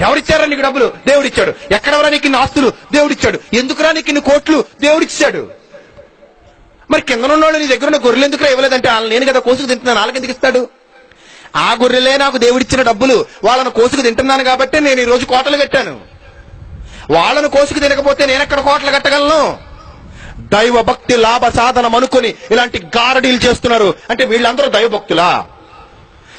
ఎవరిచ్చారా నీకు డబ్బులు? దేవుడిచ్చాడు. ఎక్కడవరా నీకు ఇన్ని ఆస్తులు? దేవుడిచ్చాడు. ఎందుకురా నీకు ఇన్ని కోట్లు? దేవుడిచ్చాడు. మరి కింద ఉన్నవాళ్ళు నీ దగ్గర ఉన్న గొర్రెలు ఎందుకు ఇవ్వలేదంటే వాళ్ళని నేను కదా కోసుకు తింటున్నాను, వాళ్ళకి ఎందుకు ఇస్తాడు? ఆ గొర్రెలే నాకు దేవుడిచ్చిన డబ్బులు, వాళ్ళను కోసుకు తింటున్నాను కాబట్టి నేను ఈ రోజు కోటలు కట్టాను. వాళ్ళను కోసుకు తినకపోతే నేను ఎక్కడ కోటలు కట్టగలను? దైవ భక్తి లాభ సాధనం అనుకుని ఇలాంటి గారడీలు చేస్తున్నారు. అంటే వీళ్ళందరూ దైవభక్తులా?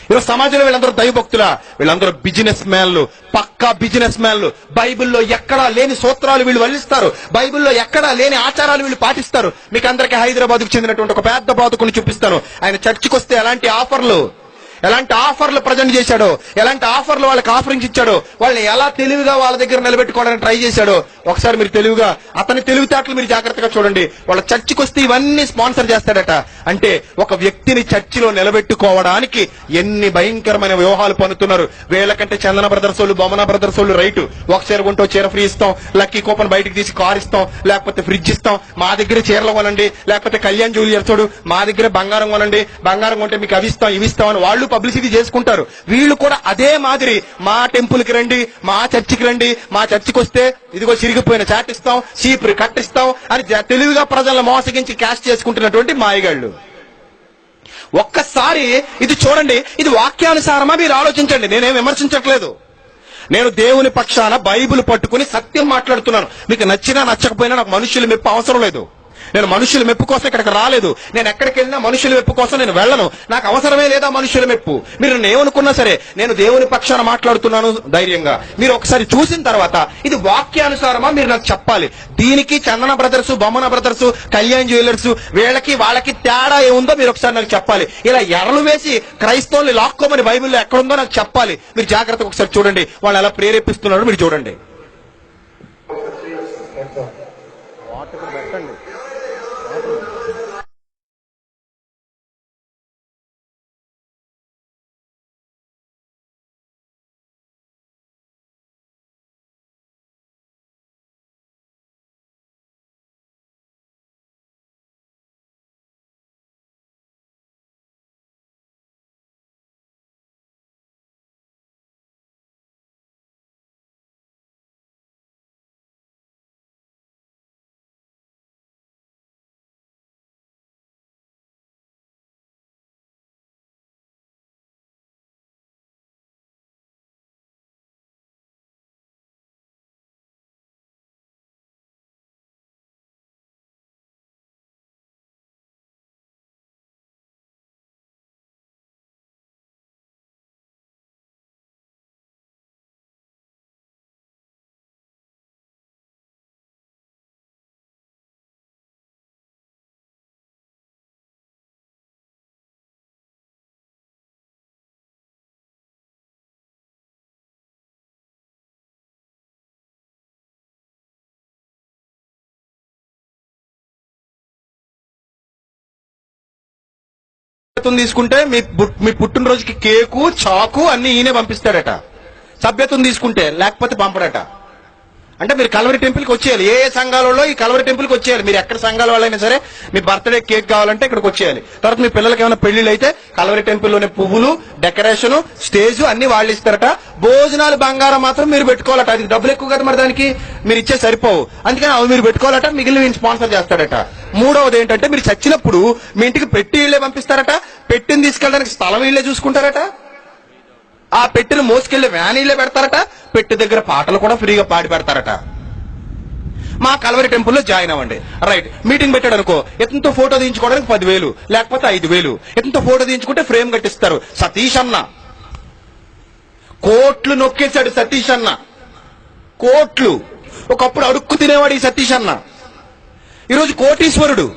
ఈరోజు సమాజంలో వీళ్ళందరూ దైవభక్తులా? వీళ్ళందరూ బిజినెస్ మ్యాన్లు, పక్కా బిజినెస్ మ్యాన్లు. బైబిల్లో ఎక్కడా లేని సూత్రాలు వీళ్ళు వల్లిస్తారు, బైబిల్లో ఎక్కడా లేని ఆచారాలు వీళ్ళు పాటిస్తారు. మీకు అందరికీ హైదరాబాద్కు చెందినటువంటి ఒక పెద్ద బాధకుని చూపిస్తాను. ఆయన చర్చికి వస్తే ఎలాంటి ఆఫర్లు ప్రజెంట్ చేశాడో, ఎలాంటి ఆఫర్లు వాళ్ళకి ఆఫరింగ్స్ ఇచ్చాడో, వాళ్ళని ఎలా తెలివిగా వాళ్ళ దగ్గర నిలబెట్టుకోవడానికి ట్రై చేశాడో ఒకసారి మీరు తెలివిగా అతని తెలివితేటలు మీరు జాగ్రత్తగా చూడండి. వాళ్ళ చర్చికి వస్తే ఇవన్నీ స్పాన్సర్ చేస్తాడట. అంటే ఒక వ్యక్తిని చర్చిలో నిలబెట్టుకోవడానికి ఎన్ని భయంకరమైన వ్యూహాలు పన్నుతున్నారు. వీళ్ళకంటే చందన బ్రదర్స్ వాళ్ళు, బొమ్మన బ్రదర్స్ వాళ్ళు రైట్, ఒక చీర కొంటో చీర ఫ్రీ ఇస్తాం, లక్కీ కూపన్ బయటకు తీసి కార్ ఇస్తాం, లేకపోతే ఫ్రిడ్జ్ ఇస్తాం, మా దగ్గర చీరలు కొనండి, లేకపోతే కళ్యాణ్ జ్యువెలర్స్ తోడు మా దగ్గర బంగారం కొనండి, బంగారం కొంటే మీకు అవి ఇస్తాం ఇవి ఇస్తాం అని వాళ్ళు పబ్లిసిటీ చేసుకుంటారు. వీళ్ళు కూడా అదే మాదిరి మా టెంపుల్ కి రండి, మా చర్చికి రండి, మా చర్చికి వస్తే ఇదిగో చిరిగిపోయిన చాట్ ఇస్తాం, చీప్ కట్ ఇస్తాం అని తెలివిగా ప్రజలను మోసగించి క్యాష్ చేసుకుంటున్నటువంటి మాయగాళ్ళు. ఒక్కసారి ఇది చూడండి, ఇది వాక్యానుసారమా మీరు ఆలోచించండి. నేనేం విమర్శించట్లేదు, నేను దేవుని పక్షాన బైబిల్ పట్టుకుని సత్యం మాట్లాడుతున్నాను. మీకు నచ్చినా నచ్చకపోయినా నాకు మనుషుల మెప్పు అవసరం లేదు. నేను మనుషుల మెప్పు కోసం ఇక్కడికి రాలేదు. నేను ఎక్కడికి వెళ్ళినా మనుషుల మెప్పు కోసం నేను వెళ్ళను. నాకు అవసరమే లేదా మనుషుల మెప్పు. మీరు నన్ను ఏమనుకున్నా సరే నేను దేవుని పక్షాన మాట్లాడుతున్నాను ధైర్యంగా. మీరు ఒకసారి చూసిన తర్వాత ఇది వాక్యానుసారమా మీరు నాకు చెప్పాలి. దీనికి Chandana brothers, Bommana brothers, Kalyan jewellers వీళ్ళకి వాళ్ళకి తేడా ఏముందో మీరు ఒకసారి నాకు చెప్పాలి. ఇలా ఎరలు వేసి క్రైస్తవుల్ని లాక్కోమని బైబిల్లో ఎక్కడుందో నాకు చెప్పాలి. మీరు జాగ్రత్తగా ఒకసారి చూడండి, వాళ్ళు ఎలా ప్రేరేపిస్తున్నారో మీరు చూడండి. తీసుకుంటే మీ పుట్టినరోజుకి కేకు, చాకు అన్ని ఈయనే పంపిస్తాడట. సభ్యత్వం తీసుకుంటే, లేకపోతే పంపడట. అంటే మీరు కల్వరి టెంపుల్కి వచ్చేయాలి. ఏ సంఘాలలో ఈ కల్వరి టెంపుల్కి వచ్చేయాలి. మీరు ఎక్కడ సంఘాల వాళ్ళైనా సరే మీ బర్త్డే కేక్ కావాలంటే ఇక్కడికి వచ్చేయాలి. తర్వాత మీ పిల్లలకి ఏమైనా పెళ్లిళ్ళు అయితే కల్వరి టెంపుల్లోనే పువ్వులు, డెకరేషన్, స్టేజ్ అన్ని వాళ్ళు ఇస్తారట. భోజనాలు బంగారం మాత్రం మీరు పెట్టుకోవాలట. అది డబ్బులు ఎక్కువ కదా, మరి దానికి మీరు ఇచ్చే సరిపోవు. అందుకని అవి మీరు పెట్టుకోవాలట, మిగిలిన స్పాన్సర్ చేస్తాడట. మూడవది ఏంటంటే మీరు చచ్చినప్పుడు మీ ఇంటికి పెట్టి ఇళ్లే పంపిస్తారట. పెట్టిని తీసుకెళ్ళడానికి స్థలం ఇళ్లే చూసుకుంటారట. ఆ పెట్టిని మోసుకెళ్లి వ్యాన్ ఇళ్లే పెడతారట. పెట్టి దగ్గర పాటలు కూడా ఫ్రీగా పాడి పెడతారట. మా కల్వరి టెంపుల్లో జాయిన్ అవ్వండి, రైట్. మీటింగ్ పెట్టాడు అనుకో, ఇతనితో ఫోటో తీయించుకోవడానికి 10,000 లేకపోతే 5,000. ఇతనితో ఫోటో తీయించుకుంటే ఫ్రేమ్ కట్టిస్తారు. సతీష్ అన్న కోట్లు నొక్కేశాడు. సతీష్ అన్న కోట్లు. ఒకప్పుడు అడుక్కు తినేవాడు ఈ సతీష్ అన్న. ఈరోజు కోటీశ్వరుడు.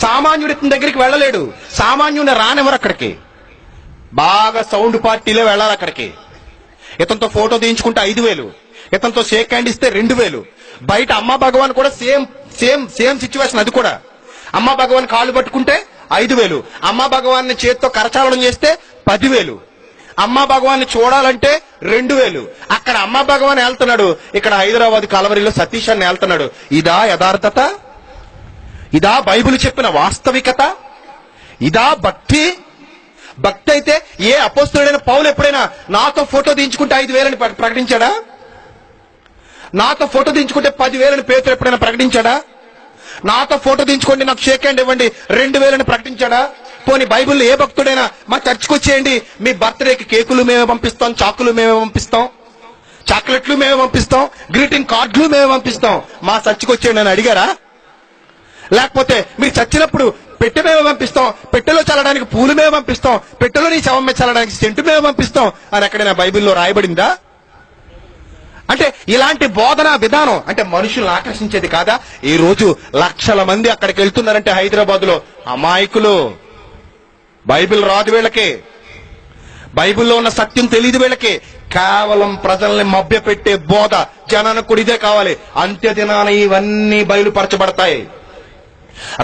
సామాన్యుడు ఇతని దగ్గరికి వెళ్ళలేడు. సామాన్యుడిని రానివ్వరు అక్కడికి. బాగా సౌండ్ పార్టీలే వెళ్ళాలి అక్కడికి. ఇతనితో ఫోటో తీయించుకుంటే 5,000, ఇతనితో షేక్ హ్యాండ్ ఇస్తే 2,000. బయట అమ్మా భగవాన్ కూడా సేమ్ సిచ్యువేషన్. అది కూడా అమ్మా భగవాన్ కాళ్ళు పట్టుకుంటే 5,000, అమ్మా భగవాన్ చేతితో కరచాలనం చేస్తే 10,000, అమ్మా భగవాన్ చూడాలంటే 2,000. అక్కడ అమ్మా భగవాన్ వెళ్తున్నాడు, ఇక్కడ హైదరాబాద్ కలవరిలో సతీష్ అని వెళ్తున్నాడు. ఇదా యథార్థత? ఇదా బైబిల్ చెప్పిన వాస్తవికత? ఇదా భక్తి? భక్తి అయితే ఏ అపోస్తలుడైన పౌలు ఎప్పుడైనా నాతో ఫోటో దించుకుంటే 5,000 ప్రకటించాడా? నాతో ఫోటో దించుకుంటే 10,000 పేతురు ఎప్పుడైనా ప్రకటించాడా? నాతో ఫోటో దించుకోండి నాకు షేక్ హ్యాండ్ ఇవ్వండి 2,000 ప్రకటించాడా? పోనీ బైబిల్లో ఏ భక్తుడైనా మా చర్చికి వచ్చేయండి, మీ బర్త్డేకి కేకులు మేమే పంపిస్తాం, చాకులు మేమే పంపిస్తాం, చాక్లెట్లు మేమే పంపిస్తాం, గ్రీటింగ్ కార్డులు మేమే పంపిస్తాం, మా చర్చికి వచ్చేయండి అని అడిగారా? లేకపోతే మీరు చచ్చినప్పుడు పెట్టె మేమే పంపిస్తాం, పెట్టెలో చల్లడానికి పూలు మేమే పంపిస్తాం, పెట్టెలో నీ శవం మీద చల్లడానికి సెంటు మేమే పంపిస్తాం అని ఎక్కడైనా బైబిల్లో రాయబడిందా? అంటే ఇలాంటి బోధన విధానం అంటే మనుషులను ఆకర్షించేది కాదా? ఈ రోజు లక్షల మంది అక్కడికి వెళ్తున్నారంటే హైదరాబాద్ లో అమాయకులు, బైబిల్ రాదు వీళ్ళకి, బైబిల్లో ఉన్న సత్యం తెలియదు వీళ్ళకి, కేవలం ప్రజల్ని మభ్యపెట్టే బోధ జనానికి కూడా ఇదే కావాలి. అంత్యదినాన ఇవన్నీ బయలుపరచబడతాయి.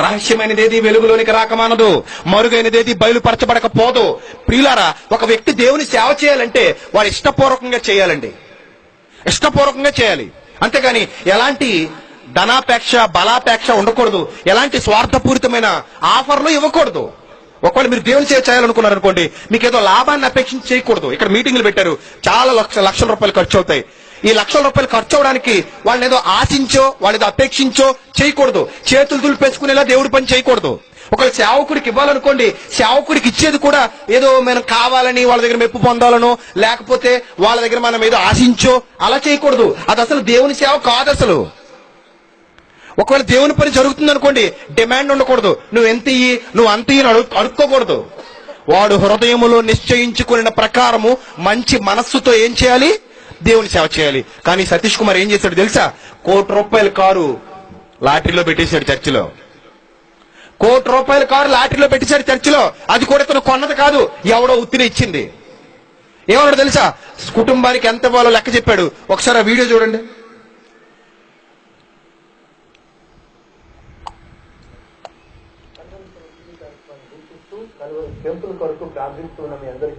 రహస్యమైనదేది వెలుగులోనికి రాకమానదు, మరుగైనదేది బయలుపరచబడకపోదు. ప్రియులారా, ఒక వ్యక్తి దేవుని సేవ చేయాలంటే వాడు ఇష్టపూర్వకంగా చేయాలండి, ఇష్టపూర్వకంగా చేయాలి. అంతేగాని ఎలాంటి ధనాపేక్ష బలాపేక్ష ఉండకూడదు, ఎలాంటి స్వార్థపూరితమైన ఆఫర్లు ఇవ్వకూడదు. ఒకవేళ మీరు దేవుని సేవ చేయాలనుకున్నారు అనుకోండి, మీకు ఏదో లాభాన్ని అపేక్షించి చేయకూడదు. ఇక్కడ మీటింగ్లు పెట్టారు, చాలా లక్షల రూపాయలు ఖర్చు అవుతాయి. ఈ లక్షల రూపాయలు ఖర్చు అవడానికి వాళ్ళని ఏదో ఆశించో వాళ్ళేదో అపేక్షించో చేయకూడదు. చేతులు దులిపేసుకునేలా దేవుడి పని చేయకూడదు. ఒకవేళ సేవకుడికి ఇవ్వాలనుకోండి, సేవకుడికి ఇచ్చేది కూడా ఏదో మనం కావాలని వాళ్ళ దగ్గర మెప్పు పొందాలనో, లేకపోతే వాళ్ళ దగ్గర మనం ఏదో ఆశించో అలా చేయకూడదు. అది అసలు దేవుని సేవ కాదు అసలు. ఒకవేళ దేవుని పని జరుగుతుంది అనుకోండి, డిమాండ్ ఉండకూడదు, నువ్వు ఎంత ఇయ్యి నువ్వు అంత ఇయ్యి అడుక్కోకూడదు. వాడు హృదయములో నిశ్చయించుకున్న ప్రకారము మంచి మనస్సుతో ఏం చేయాలి? దేవుని సేవ చేయాలి. కానీ సతీష్ కుమార్ ఏం చేశాడు తెలుసా? ₹1,00,00,000 కారు లాటరీలో పెట్టేశాడు చర్చిలో. ₹1,00,00,000 కారు లాటరీలో పెట్టేశాడు చర్చిలో. అది కూడా ఇతను కొన్నది కాదు, ఎవడో ఉత్తిని ఇచ్చింది. ఏమన్నాడు తెలుసా? కుటుంబానికి ఎంత ఇవ్వాలో లెక్క చెప్పాడు. ఒకసారి ఆ వీడియో చూడండి. టెంపుల్ కొరకు ప్రార్థిస్తున్న మీ అందరికీ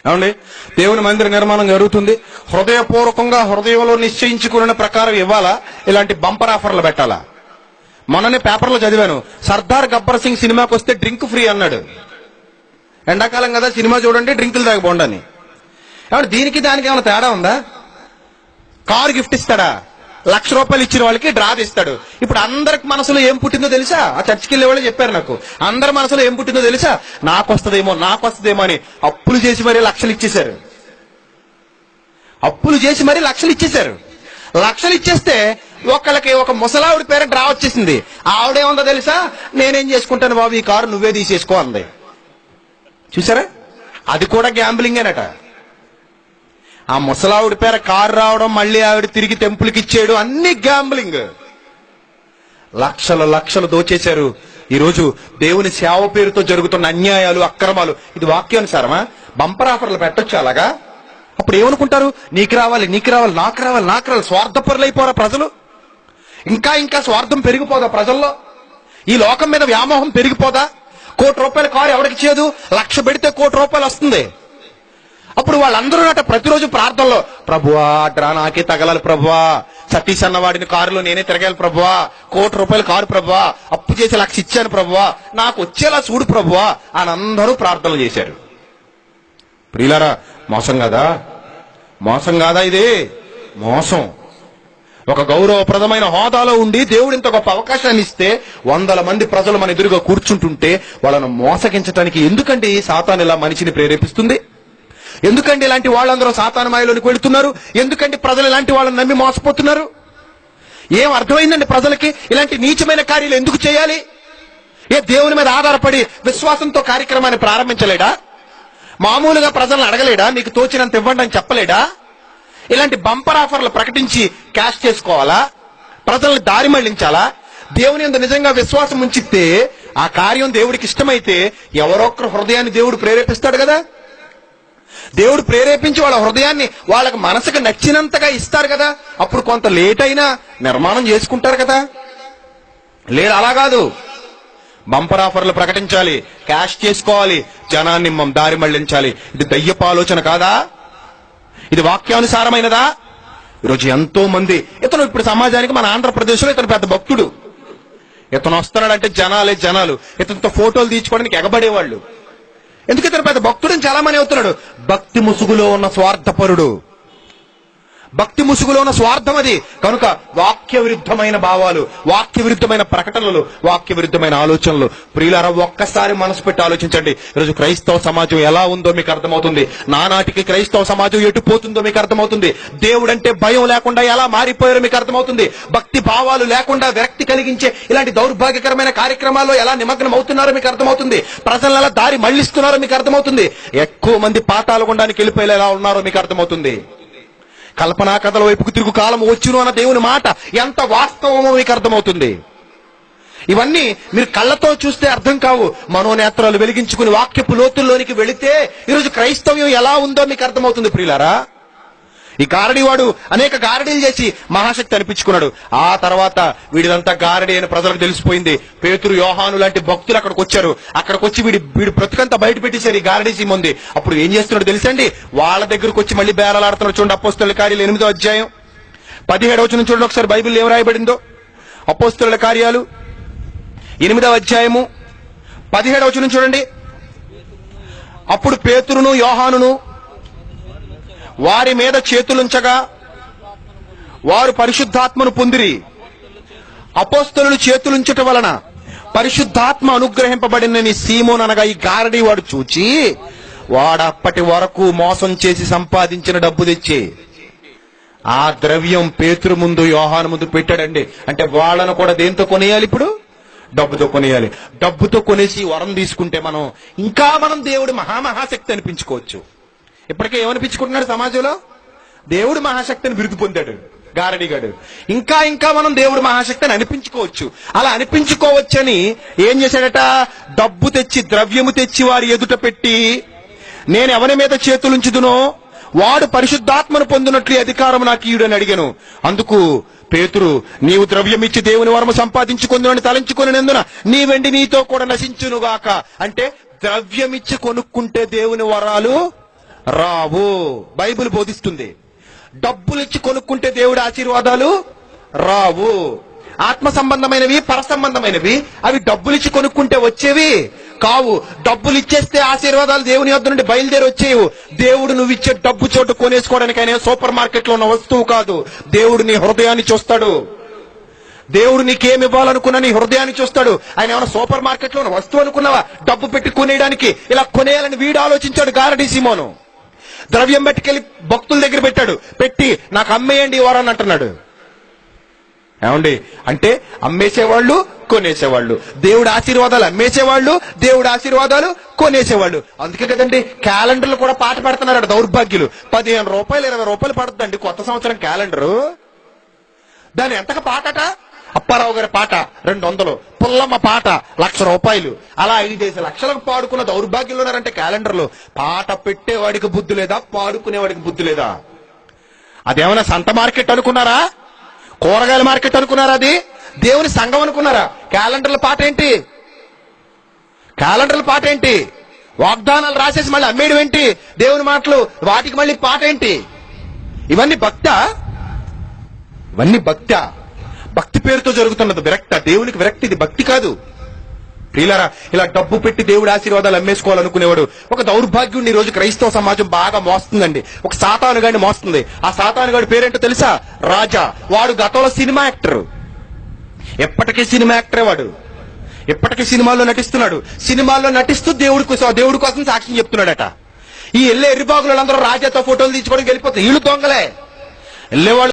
ఏమండి, దేవుని మందిర నిర్మాణం జరుగుతుంది. హృదయపూర్వకంగా హృదయంలో నిశ్చయించుకున్న ప్రకారం ఇవ్వాలా? ఇలాంటి బంపర్ ఆఫర్లు పెట్టాలా? మొన్ననే పేపర్లో చదివాను, సర్దార్ గబ్బర్ సింగ్ సినిమాకి వస్తే డ్రింక్ ఫ్రీ అన్నాడు. ఎండాకాలం కదా, సినిమా చూడండి డ్రింకులు తాగిపోండి అని. దీనికి దానికి ఏమైనా తేడా ఉందా? కారు గిఫ్ట్ ఇస్తాడా? ₹1,00,000 ఇచ్చిన వాళ్ళకి డ్రా తీస్తాడు. ఇప్పుడు అందరికి మనసులో ఏం పుట్టిందో తెలుసా? ఆ చర్చికి వెళ్ళే వాళ్ళు చెప్పారు నాకు, అందరి మనసులో ఏం పుట్టిందో తెలుసా? నాకు వస్తుందేమో అని అప్పులు చేసి మరీ లక్షలు ఇచ్చేశారు. అప్పులు చేసి మరీ లక్షలు ఇచ్చేశారు. లక్షలు ఇచ్చేస్తే ఒకళ్ళకి ఒక ముసలావిడ పేరు డ్రా వచ్చేసింది. ఆవిడేముందో తెలుసా? నేనేం చేసుకుంటాను బాబు, ఈ కారు నువ్వే తీసేసుకో అంది. చూసారా? అది కూడా గ్యాంబ్లింగేనట. ఆ ముసలావిడ పేర కారు రావడం, మళ్ళీ ఆవిడ తిరిగి టెంపుల్కి ఇచ్చేయడం, అన్ని గ్యాంబ్లింగ్. లక్షల లక్షలు దోచేశారు. ఈరోజు దేవుని సేవ పేరుతో జరుగుతున్న అన్యాయాలు, అక్రమాలు, ఇది వాక్యానుసారమా? బంపర్ ఆఫర్లు పెట్టొచ్చు అలాగా? అప్పుడు ఏమనుకుంటారు? నీకు రావాలి, నీకు రావాలి, నాకు రావాలి, నాకు రావాలి. స్వార్థపరులైపోరా ప్రజలు? ఇంకా ఇంకా స్వార్థం పెరిగిపోదా ప్రజల్లో? ఈ లోకం మీద వ్యామోహం పెరిగిపోదా? ₹1,00,00,000 కారు ఎవరికి చేయదు? 1,00,000 పెడితే ₹1,00,00,000 వస్తుంది. అప్పుడు వాళ్ళందరూ నట ప్రతిరోజు ప్రార్థనలో, ప్రభువా డ్రా నాకే తగలాలి ప్రభువా, సతీష్ అన్నవాడిని కారులో నేనే తిరగాలి ప్రభువా, ₹1,00,00,000 కారు ప్రభువా, అప్పు చేసి 1,00,000 ఇచ్చాను ప్రభువా, నాకు వచ్చేలా చూడు ప్రభువా అని అందరూ ప్రార్థనలు చేశారు. ప్రియులారా, మోసం కాదా? మోసం కాదా ఇది? మోసం. ఒక గౌరవప్రదమైన హోదాలో ఉండి దేవుడు ఇంత గొప్ప అవకాశాన్ని ఇస్తే 100 మంది ప్రజలు మన ఎదురుగా కూర్చుంటుంటే వాళ్ళను మోసగించడానికి ఎందుకండి సాతాను ఇలా మనిషిని ప్రేరేపిస్తుంది? ఎందుకండి ఇలాంటి వాళ్ళందరూ సాతాను మాయలోనికి వెళుతున్నారు? ఎందుకండి ప్రజలు ఇలాంటి వాళ్ళని నమ్మి మోసపోతున్నారు? ఏం అర్థమైందండి ప్రజలకి? ఇలాంటి నీచమైన కార్యాలు ఎందుకు చేయాలి? ఏ దేవుని మీద ఆధారపడి విశ్వాసంతో కార్యక్రమాన్ని ప్రారంభించలేడా? మామూలుగా ప్రజలను అడగలేడా? మీకు తోచినంత ఇవ్వండి అని చెప్పలేడా? ఇలాంటి బంపర్ ఆఫర్లు ప్రకటించి క్యాష్ చేసుకోవాలా? ప్రజల్ని దారి మళ్లించాలా? దేవుని యందు నిజంగా విశ్వాసం ఉంచితే ఆ కార్యం దేవుడికి ఇష్టమైతే ఎవరొక్కరు హృదయాన్ని దేవుడు ప్రేరేపిస్తాడు కదా. దేవుడు ప్రేరేపించి వాళ్ళ హృదయాన్ని వాళ్ళకి మనసుకు నచ్చినంతగా ఇస్తారు కదా. అప్పుడు కొంత లేట్ అయినా నిర్మాణం చేసుకుంటారు కదా. లేదు, అలా కాదు. బంపర్ ఆఫర్లు ప్రకటించాలి, క్యాష్ చేసుకోవాలి, జనాన్ని దారి మళ్లించాలి. ఇది దయ్యపు ఆలోచన కాదా? ఇది వాక్యానుసారమైనదా? ఈరోజు ఎంతో మంది, ఇతను ఇప్పుడు సమాజానికి మన ఆంధ్రప్రదేశ్ లో ఇతను పెద్ద భక్తుడు, ఇతను వస్తున్నాడంటే జనాలు ఇతనితో ఫోటోలు తీసుకోవడానికి ఎగబడేవాళ్ళు. ఎందుకు? ఇతను పెద్ద భక్తుడని చాలా మంది అవుతున్నాడు. భక్తి ముసుగులో ఉన్న స్వార్థపరుడు, భక్తి ముసుగులో ఉన్న స్వార్థం అది. కనుక వాక్య విరుద్ధమైన భావాలు, వాక్య విరుద్ధమైన ప్రకటనలు, వాక్య విరుద్ధమైన ఆలోచనలు. ప్రియులారా, ఒక్కసారి మనసు పెట్టి ఆలోచించండి. ఈరోజు క్రైస్తవ సమాజం ఎలా ఉందో మీకు అర్థమవుతుంది. నానాటికి క్రైస్తవ సమాజం ఎటు పోతుందో మీకు అర్థమవుతుంది. దేవుడంటే భయం లేకుండా ఎలా మారిపోయారో మీకు అర్థమవుతుంది. భక్తి భావాలు లేకుండా విరక్తి కలిగించే ఇలాంటి దౌర్భాగ్యకరమైన కార్యక్రమాల్లో ఎలా నిమగ్నం అవుతున్నారో మీకు అర్థమవుతుంది. ప్రజలను ఎలా దారి మళ్లిస్తున్నారో మీకు అర్థమవుతుంది. ఎక్కువ మంది పాతాళ గుండానికి వెళ్ళిపోయేలా ఎలా ఉన్నారో మీకు అర్థమవుతుంది. కల్పనా కథల వైపుకు తిరుగు కాలం వచ్చును అన్న దేవుని మాట ఎంత వాస్తవమో మీకు అర్థమవుతుంది. ఇవన్నీ మీరు కళ్ళతో చూస్తే అర్థం కావు. మనోనేత్రాలు వెలిగించుకుని వాక్యపు లోతుల్లోనికి వెళితే ఈరోజు క్రైస్తవ్యం ఎలా ఉందో మీకు అర్థమవుతుంది. ప్రియులారా, ఈ గారడీవాడు అనేక గారడీలు చేసి మహాశక్తి అనిపించుకున్నాడు. ఆ తర్వాత వీడిదంతా గారడీ అని ప్రజలకు తెలిసిపోయింది. పేతురు, యోహాను లాంటి భక్తులు అక్కడికి వచ్చారు. అక్కడికి వచ్చి వీడి బ్రతుకంతా బయట పెట్టేశారు ఈ గారడీ సీమంది. అప్పుడు ఏం చేస్తున్నాడు తెలుసండి? వాళ్ళ దగ్గరకు వచ్చి మళ్ళీ బేరాలాడుతున్నాడు. చూడండి, అపోస్తలుల కార్యాలు 8వ అధ్యాయం 17వ వచనం చూడండి ఒకసారి. బైబిల్ ఏం రాయబడిందో? అపోస్తలుల కార్యాలు 8వ అధ్యాయము 17వ వచనం చూడండి. అప్పుడు పేతురును యోహానును వారి మీద చేతులుంచగా వారు పరిశుద్ధాత్మను పొందిరి. అపోస్తలులు చేతులుంచటం వలన పరిశుద్ధాత్మ అనుగ్రహింపబడినని సీమోను అనగా ఈ గారడీ వాడు చూచి, వాడప్పటి వరకు మోసం చేసి సంపాదించిన డబ్బు తెచ్చి ఆ ద్రవ్యం పేతురు ముందు, యోహాను ముందు పెట్టాడండి. అంటే వాళ్ళను కూడా దేంతో కొనేయాలి? ఇప్పుడు డబ్బుతో కొనేయాలి. డబ్బుతో కొనేసి వరం తీసుకుంటే మనం దేవుడి మహాశక్తి అనిపించుకోవచ్చు. ఇప్పటికే ఏమనిపించుకుంటున్నాడు సమాజంలో? దేవుడు మహాశక్తిని బిరుదు పొందాడు గారడిగాడు. ఇంకా మనం దేవుడు మహాశక్తిని అనిపించుకోవచ్చు. అలా అనిపించుకోవచ్చని ఏం చేశాడట? డబ్బు తెచ్చి, ద్రవ్యము తెచ్చి వారి ఎదుట పెట్టి, నేను ఎవరి మీద చేతులుంచుదునో వాడు పరిశుద్ధాత్మను పొందినట్లు అధికారం నాకు ఈయుడని అడిగాను. అందుకు పేతురు, నీవు ద్రవ్యమిచ్చి దేవుని వరము సంపాదించుకుందునని తలంచుకొనినందున నీ వెండి నీతో కూడా నశించునుగాక. అంటే ద్రవ్యమిచ్చి కొనుక్కుంటే దేవుని వరాలు రావు. బైబిల్ బోధిస్తుంది. డబ్బులు ఇచ్చి కొనుక్కుంటే దేవుడి ఆశీర్వాదాలు రావు. ఆత్మ సంబంధమైనవి, పర సంబంధమైనవి అవి డబ్బులిచ్చి కొనుక్కుంటే వచ్చేవి కావు. డబ్బులు ఇచ్చేస్తే ఆశీర్వాదాలు దేవుని యొద్ద నుండి బయలుదేరి వచ్చేవి. దేవుడు నువ్వు ఇచ్చే డబ్బు చోటు కొనేసుకోవడానికి ఆయన సూపర్ మార్కెట్ లో ఉన్న వస్తువు కాదు. దేవుడు నీ హృదయాన్ని చూస్తాడు. దేవుడు నీకేమి ఇవ్వాలనుకున్నా నీ హృదయాన్ని చూస్తాడు. ఆయన ఏమైనా సూపర్ మార్కెట్ లో ఉన్న వస్తువు అనుకున్నావా డబ్బు పెట్టి కొనేయడానికి? ఇలా కొనేయాలని వీడు ఆలోచించాడు గారడీ సీమోను. ద్రవ్యం పట్టుకెళ్లి భక్తుల దగ్గర పెట్టాడు. పెట్టి నాకు అమ్మేయండి ఈ వరాన్ని అంటున్నాడు. ఏమండి? అంటే అమ్మేసేవాళ్ళు, కొనేసేవాళ్ళు. దేవుడి ఆశీర్వాదాలు అమ్మేసేవాళ్ళు, దేవుడి ఆశీర్వాదాలు కొనేసేవాళ్ళు. అందుకే కదండి క్యాలెండర్లు కూడా పాట పెడుతున్నారు దౌర్భాగ్యులు. 15 రూపాయలు 20 రూపాయలు పడుతుందండి కొత్త సంవత్సరం క్యాలెండరు. దాని ఎంతగా పాటట? అప్పారావు గారి పాట 200, పుల్లమ్మ పాట 1,00,000 రూపాయలు. అలా 5 లక్షలకు పాడుకున్న దౌర్భాగ్యంలో ఉన్నారంటే క్యాలెండర్లో. పాట పెట్టేవాడికి బుద్ధి లేదా, పాడుకునేవాడికి బుద్ధి లేదా? అదేమన్నా సంత మార్కెట్ అనుకున్నారా? కూరగాయల మార్కెట్ అనుకున్నారా? అది దేవుని సంఘం అనుకున్నారా? క్యాలెండర్ల పాట ఏంటి? క్యాలెండర్ల పాట ఏంటి? వాగ్దానాలు రాసేసి మళ్ళీ అమ్మేయడం ఏంటి? దేవుని మాటలు వాటికి మళ్ళీ పాట ఏంటి? ఇవన్నీ భక్తా? ఇవన్నీ భక్తా? భక్తి పేరుతో జరుగుతున్నది విరక్త. దేవునికి విరక్తి, ఇది భక్తి కాదు. ప్రియులారా, ఇలా డబ్బు పెట్టి దేవుడి ఆశీర్వాదాలు అమ్మేసుకోవాలనుకునేవాడు ఒక దౌర్భాగ్యుడిని ఈ రోజు క్రైస్తవ సమాజం బాగా మోస్తుందండి. ఒక సాతానుగాడిని మోస్తుంది. ఆ సాతానుగాడి పేరేంటో తెలుసా? రాజా. వాడు గతంలో సినిమా యాక్టర్, ఎప్పటికీ సినిమా యాక్టరే వాడు. ఎప్పటికీ సినిమాల్లో నటిస్తున్నాడు. సినిమాల్లో నటిస్తూ దేవుడి కోసం సాక్ష్యం చెప్తున్నాడట. ఈ ఎర్రిబాగులు అందరూ రాజాతో ఫోటోలు తీసుకోవడానికి వెళ్ళిపోతారు. వీళ్ళు దొంగలే. వెళ్ళేవాళ్ళు